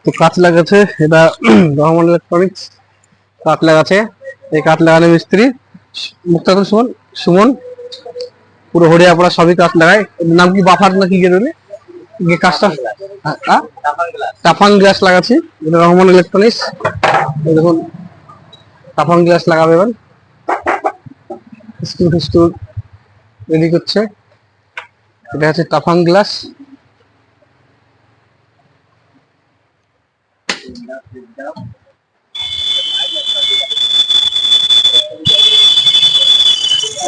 তো কাঁচ লাগাচ্ছে এটা রহমান ইলেকট্রনিক্স কাঁচ লাগাচ্ছে। এই কাঁচ লাগানো মিস্ত্রি মুক্তাদুল সুমন সুমন পুরো হরিয়াপাড়া সবই কাঁচ লাগায়। নাম কি বাফার না কি গেলে কাজটা টাফান গ্লাস লাগাচ্ছি। এটা রহমান ইলেকট্রনিক্স। দেখুন টাফান গ্লাস লাগাবে এবার স্ক্রু ফিস্ক্রু রেডি করছে। এটা হচ্ছে টাফান গ্লাস।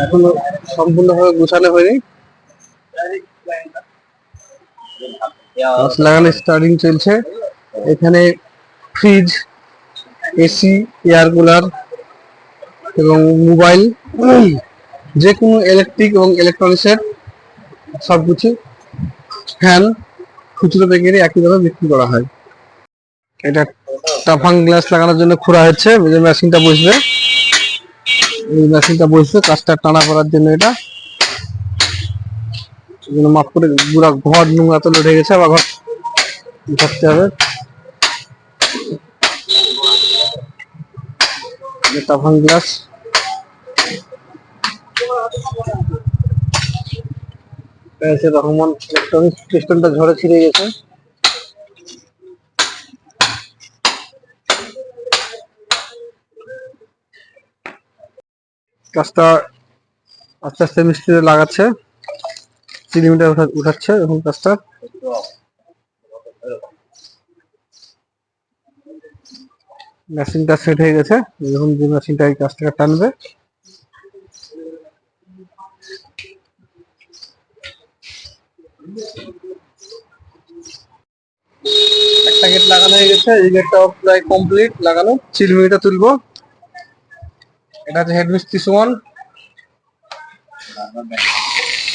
এখনো সম্পূর্ণভাবে গোছানো হয়নি, গাছ লাগানো স্টার্টিং চলছে। এখানে ফ্রিজ, এসি, এয়ার কুলার এবং মোবাইল, যে কোনো ইলেকট্রিক এবং ইলেকট্রনিক্সের সবকিছু, ফ্যান খুচরো প্যাকেটে একইভাবে বিক্রি করা হয়। এটা টাফান গ্লাস লাগানোর জন্য খোঁড়া হচ্ছে। যে মেশিনটা বসবে, এই মেশিনটা বসবে কাজটা টানা করার জন্য। এটা মাপ করে পুরা ঘর নোংরা তলে উঠে গেছে, আবার ঘর ধরতে হবে। টাফান গ্লাস রহমান ইলেকট্রনিক্স। পিস্টনটা ঝরে ছিঁড়ে গেছে। কাজটা আস্তে আস্তে মিস্ত্রি লাগাচ্ছে, চিলিমিটা উঠাচ্ছে এখন কাজটা। মেশিনটা সেট হয়ে গেছে। এখন যে মেশিনটা এই কাজটাকে টানবে, একটা গেট লাগানো হয়ে গেছে। এই গেটটাও প্রায় কমপ্লিট লাগানো। চিলমিটা তুলবো। এটা হচ্ছে হেড মিস্ত্রি সুমন।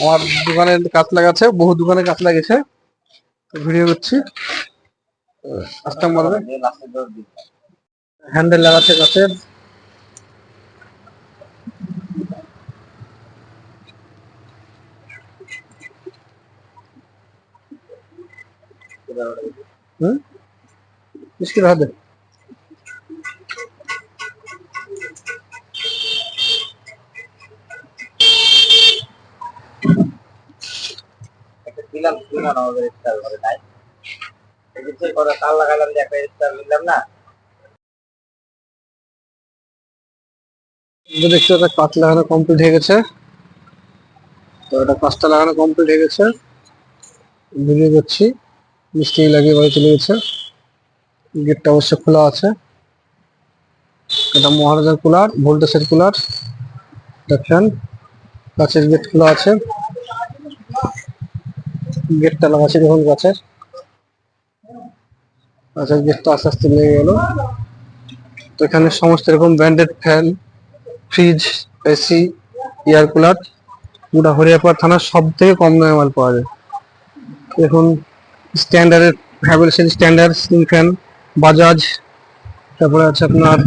আমার দোকানে কাজ লাগাচ্ছে, বহু দোকানে কাজ লাগেছে, ভিডিও করছি। কাস্টমার হ্যান্ডেল লাগাচ্ছে কাছের। মুশকিল হবে। দেখতে কাজ লাগানো কমপ্লিট হয়ে গেছে। তো এটা কাজটা লাগানো কমপ্লিট হয়ে গেছে, ভিডিও করছি। মিস্ত্রি লাগিয়ে বাড়ি চলে গেছে। গেটটা অবশ্য খোলা আছে। এটা মহারাজার কুলার, ভোল্টেজের কুলার। দেখেন কাছের গেট খোলা আছে, গেটটা লাগাচ্ছি দেখুন গাছের। গাছের গেটটা আস্তে আস্তে লেগে গেল। তো এখানে সমস্ত রকম branded fan, fridge, AC, air cooler পুরা হরিয়াপাড়া থানার সব থেকে কম দামে মাল পাওয়া যায়। এখন স্ট্যান্ডার্ডের Havells standard ceiling fan, Bajaj, তারপরে আছে আপনার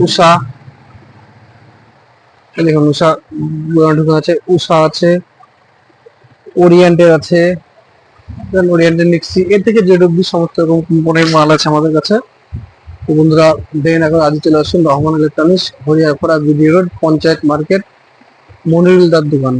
উষা। দেখুন উষা ঢুকে আছে, উষা আছে, ওরিয়েন্টের আছে, ওরিয়েন্টের নিক্সি, এর থেকে জেড অব্দি সমস্ত রকম কোম্পানির মাল আছে আমাদের কাছে। তো বন্ধুরা দেরি না করে আজ চলে আসুন Rahman electronics, Hariharpara BD road, panchayat market, Monirul দার দোকান।